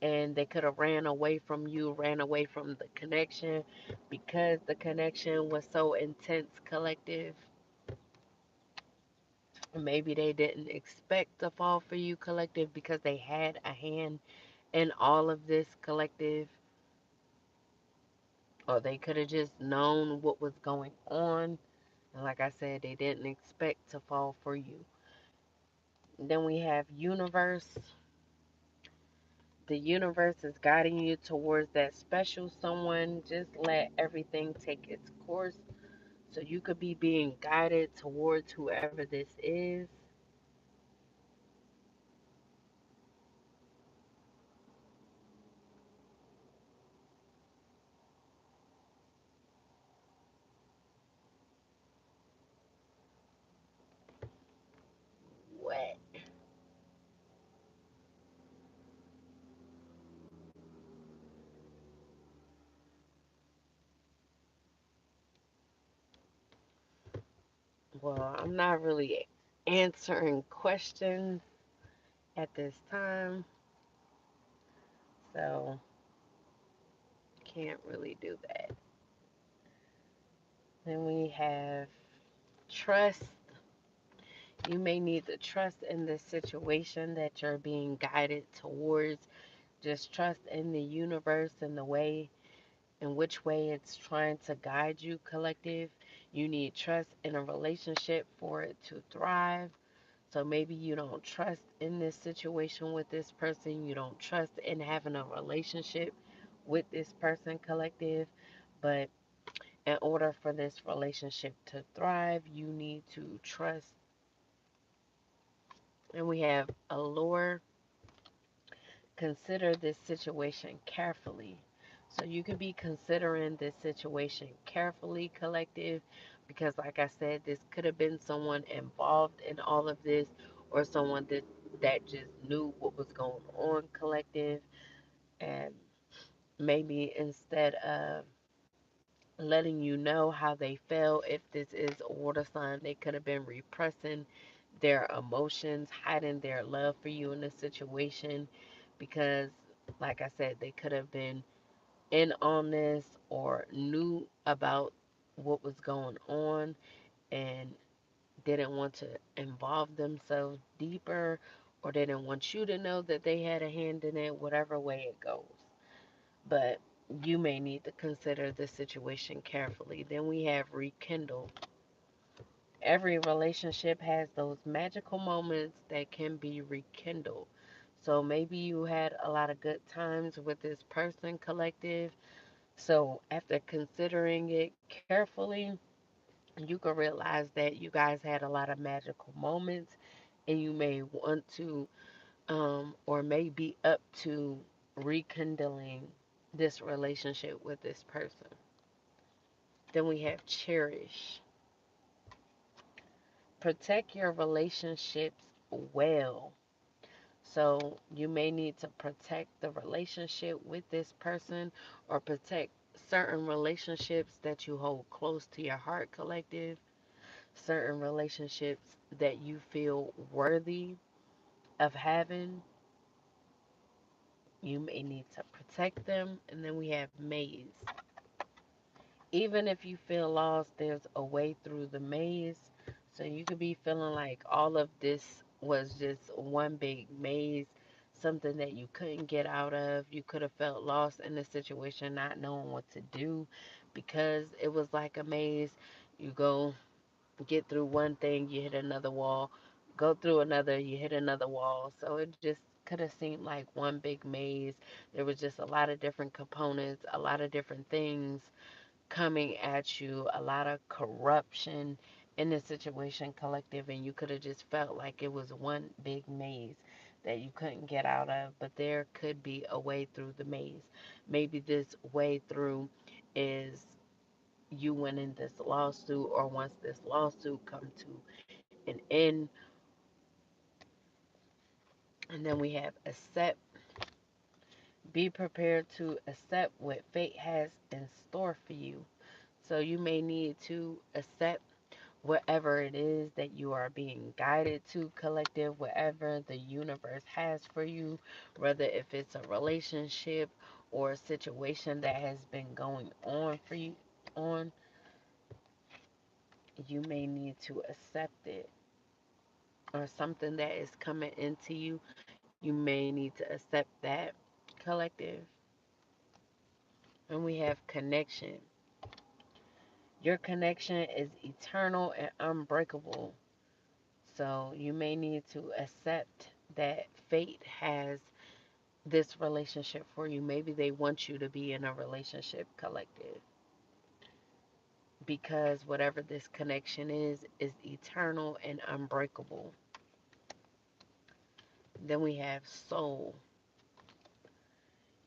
and they could have ran away from you, ran away from the connection because the connection was so intense, collective. Maybe they didn't expect to fall for you, collective, because they had a hand in all of this, collective, or they could have just known what was going on. And like I said, they didn't expect to fall for you. Then we have universe. The universe is guiding you towards that special someone. Just let everything take its course. So you could be being guided towards whoever this is. What? Well, I'm not really answering questions at this time, so can't really do that. Then we have trust. You may need to trust in this situation that you're being guided towards. Just trust in the universe and the way in which way it's trying to guide you, collective. You need trust in a relationship for it to thrive. So maybe you don't trust in this situation with this person. You don't trust in having a relationship with this person, collective. But In order for this relationship to thrive, you need to trust. And we have allure. Consider this situation carefully. So you could be considering this situation carefully, collective, because like I said, this could have been someone involved in all of this or someone that just knew what was going on, collective, and maybe instead of letting you know how they felt, if this is a water sign, they could have been repressing their emotions, hiding their love for you in this situation because, like I said, they could have been in on this or knew about what was going on and didn't want to involve themselves deeper or they didn't want you to know that they had a hand in it, whatever way it goes. But you may need to consider the situation carefully. Then we have rekindle. Every relationship has those magical moments that can be rekindled. So maybe you had a lot of good times with this person, collective. So after considering it carefully, you can realize that you guys had a lot of magical moments and you may want to or may be up to rekindling this relationship with this person. Then we have cherish. Protect your relationships well. So you may need to protect the relationship with this person or protect certain relationships that you hold close to your heart, collective, certain relationships that you feel worthy of having. You may need to protect them. And then we have maze. Even if you feel lost, there's a way through the maze. So you could be feeling like all of this was just one big maze, something that you couldn't get out of. You could have felt lost in the situation, not knowing what to do because it was like a maze. You go get through one thing, you hit another wall, go through another, you hit another wall. So it just could have seemed like one big maze. There was just a lot of different components, a lot of different things coming at you, a lot of corruption in the situation, collective, and you could have just felt like it was one big maze that you couldn't get out of, but there could be a way through the maze. Maybe this way through is you winning this lawsuit, or once this lawsuit come to an end. And then we have accept. Be prepared to accept what fate has in store for you. So you may need to accept whatever it is that you are being guided to, collective, whatever the universe has for you, whether if it's a relationship or a situation that has been going on for you on, you may need to accept it. Or something that is coming into you, you may need to accept that, collective. And we have connection. Your connection is eternal and unbreakable. So you may need to accept that fate has this relationship for you. Maybe they want you to be in a relationship, collective, because whatever this connection is eternal and unbreakable. Then we have soul.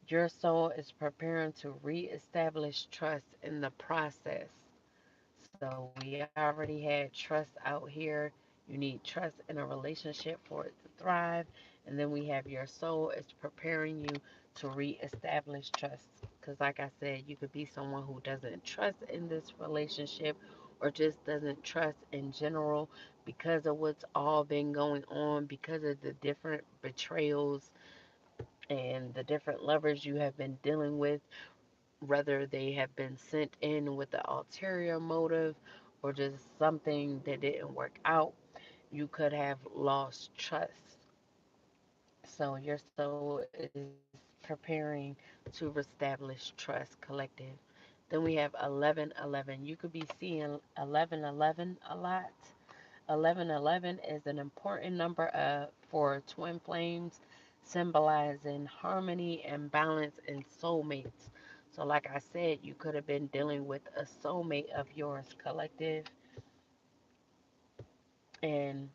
Your soul is preparing to reestablish trust in the process. So we already had trust out here. You need trust in a relationship for it to thrive. And then we have your soul is preparing you to reestablish trust. Because, like I said, you could be someone who doesn't trust in this relationship or just doesn't trust in general because of what's all been going on, because of the different betrayals and the different lovers you have been dealing with, whether they have been sent in with the ulterior motive or just something that didn't work out, you could have lost trust. So your soul is preparing to reestablish trust, collective. Then we have 1111. You could be seeing 1111 a lot. 1111 is an important number for twin flames, symbolizing harmony and balance in soulmates. So, like I said, you could have been dealing with a soulmate of yours, collective, and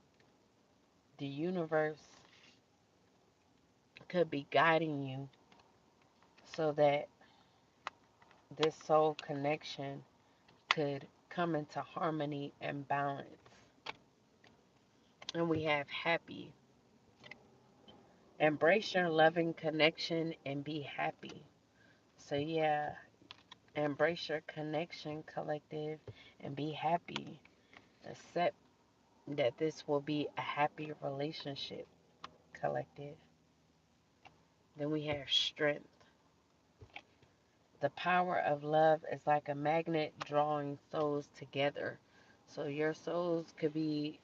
the universe could be guiding you so that this soul connection could come into harmony and balance. And we have happy. Embrace your loving connection and be happy. So, yeah, embrace your connection, collective, and be happy. Accept that this will be a happy relationship, collective. Then we have strength. The power of love is like a magnet drawing souls together. So your souls could be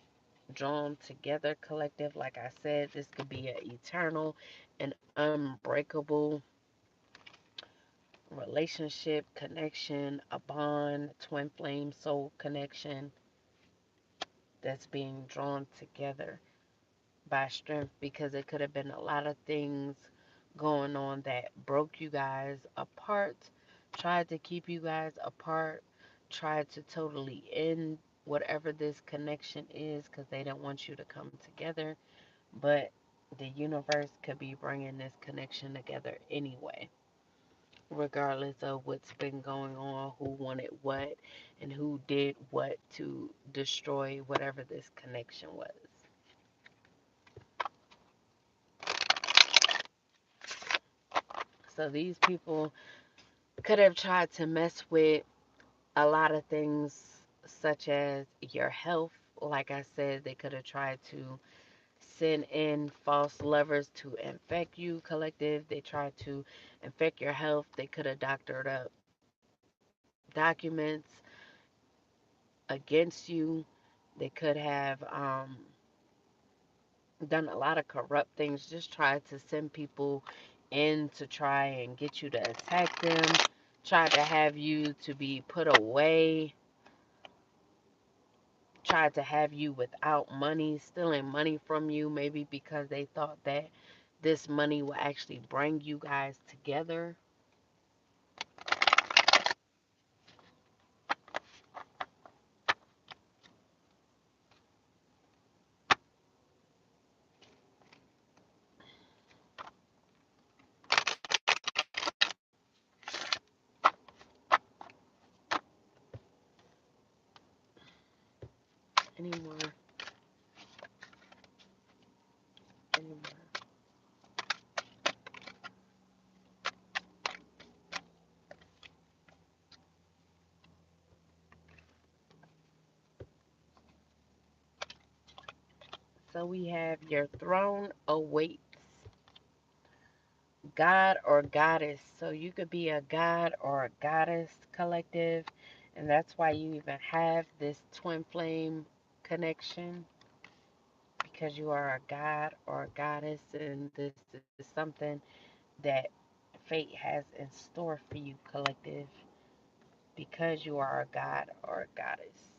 drawn together, collective. Like I said, this could be an eternal and unbreakable relationship, connection, a bond, twin flame soul connection that's being drawn together by strength, because it could have been a lot of things going on that broke you guys apart, tried to keep you guys apart, tried to totally end whatever this connection is because they don't want you to come together. But the universe could be bringing this connection together anyway, regardless of what's been going on, who wanted what, and who did what to destroy whatever this connection was. So these people could have tried to mess with a lot of things, such as your health. Like I said, they could have tried to send in false lovers to infect you, collective. They tried to infect your health. They could have doctored up documents against you. They could have done a lot of corrupt things, just tried to send people in to try and get you to attack them, tried to have you to be put away, tried to have you without money, stealing money from you, maybe because they thought that this money will actually bring you guys together. Anymore, anymore. So we have your throne awaits. God or goddess. So you could be a god or a goddess, collective. And that's why you even have this twin flame connection, because you are a god or a goddess. And this is something that fate has in store for you, collective, because you are a god or a goddess.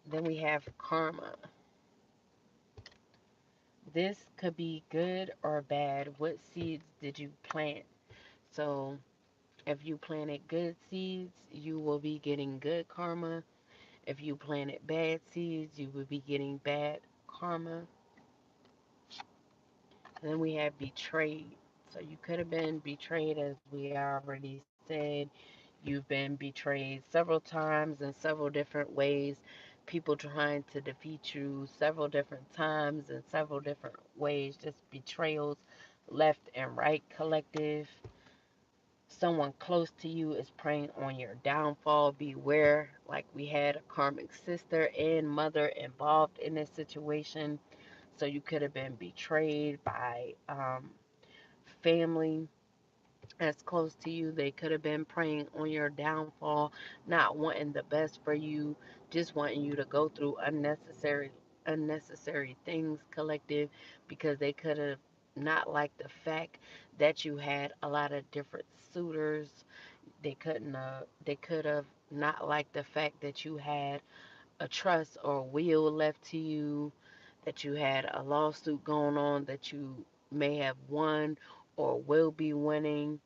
Then we have karma. This could be good or bad. What seeds did you plant? So if you planted good seeds, you will be getting good karma. If you planted bad seeds, you will be getting bad karma. And then we have betrayed. So you could have been betrayed, as we already said. You've been betrayed several times in several different ways. People trying to defeat you several different times in several different ways. Just betrayals left and right, collective. Someone close to you is preying on your downfall. Beware, like we had a karmic sister and mother involved in this situation. So you could have been betrayed by family as close to you. They could have been preying on your downfall, not wanting the best for you, just wanting you to go through unnecessary things, collective, because they could have not liked the fact that you had a lot of different suitors. They could have not liked the fact that you had a trust or will left to you, that you had a lawsuit going on that you may have won or will be winning.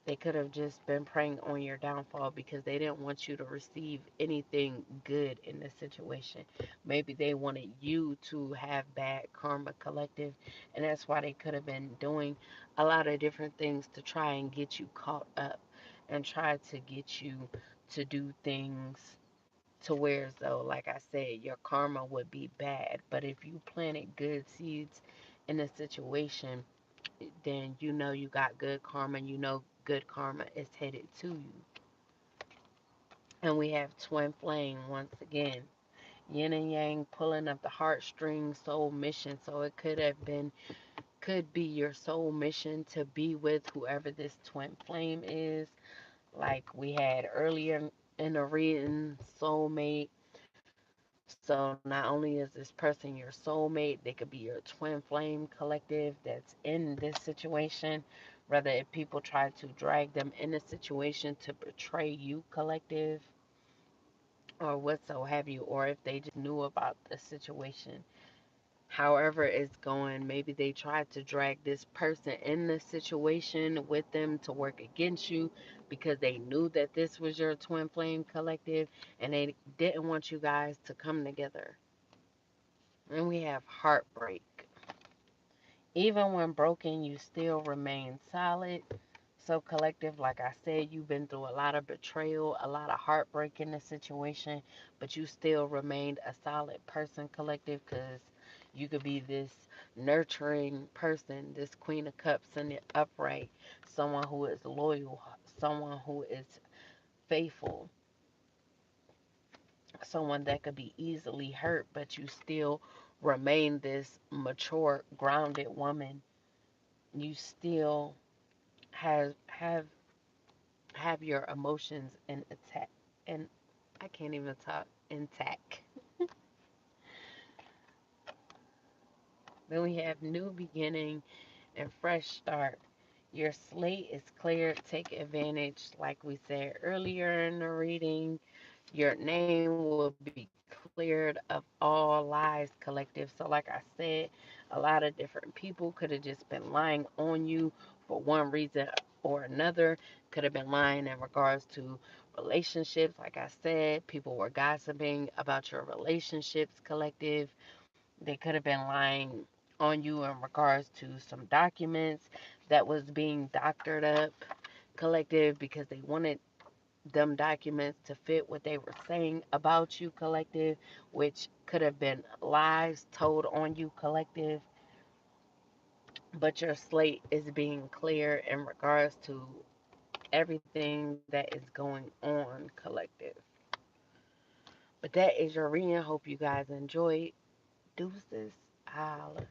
They could have just been preying on your downfall because they didn't want you to receive anything good in this situation. Maybe they wanted you to have bad karma, collective, and that's why they could have been doing a lot of different things to try and get you caught up and try to get you to do things to where as though, like I said, your karma would be bad. But if you planted good seeds in a situation, then you know you got good karma. You know good karma is headed to you. And we have twin flame once again. Yin and yang pulling up the heartstrings, soul mission. So it could be your soul mission to be with whoever this twin flame is. Like we had earlier in the reading, soulmate. So not only is this person your soulmate, they could be your twin flame collective that's in this situation. Whether if people try to drag them in a situation to betray you, collective, or whatso have you, or if they just knew about the situation. However it's going, maybe they tried to drag this person in the situation with them to work against you because they knew that this was your twin flame collective and they didn't want you guys to come together. And we have heartbreak. Even when broken, you still remain solid. So, collective, like I said, you've been through a lot of betrayal, a lot of heartbreak in the situation, but you still remained a solid person, collective, because you could be this nurturing person, this Queen of Cups in the upright, someone who is loyal, someone who is faithful, someone that could be easily hurt, but you still remain this mature, grounded woman. You still have your emotions in attack, and I can't even talk, intact. Then we have new beginning and fresh start. Your slate is clear. Take advantage, like we said earlier in the reading. Your name will be cleared of all lies, collective. So, like I said, a lot of different people could have just been lying on you for one reason or another. Could have been lying in regards to relationships. Like I said, people were gossiping about your relationships, collective. They could have been lying on you in regards to some documents that was being doctored up, collective, because they wanted them documents to fit what they were saying about you, collective, which could have been lies told on you, collective. But your slate is being clear in regards to everything that is going on, collective. But that is your reading. Hope you guys enjoyed. Deuces. Holla.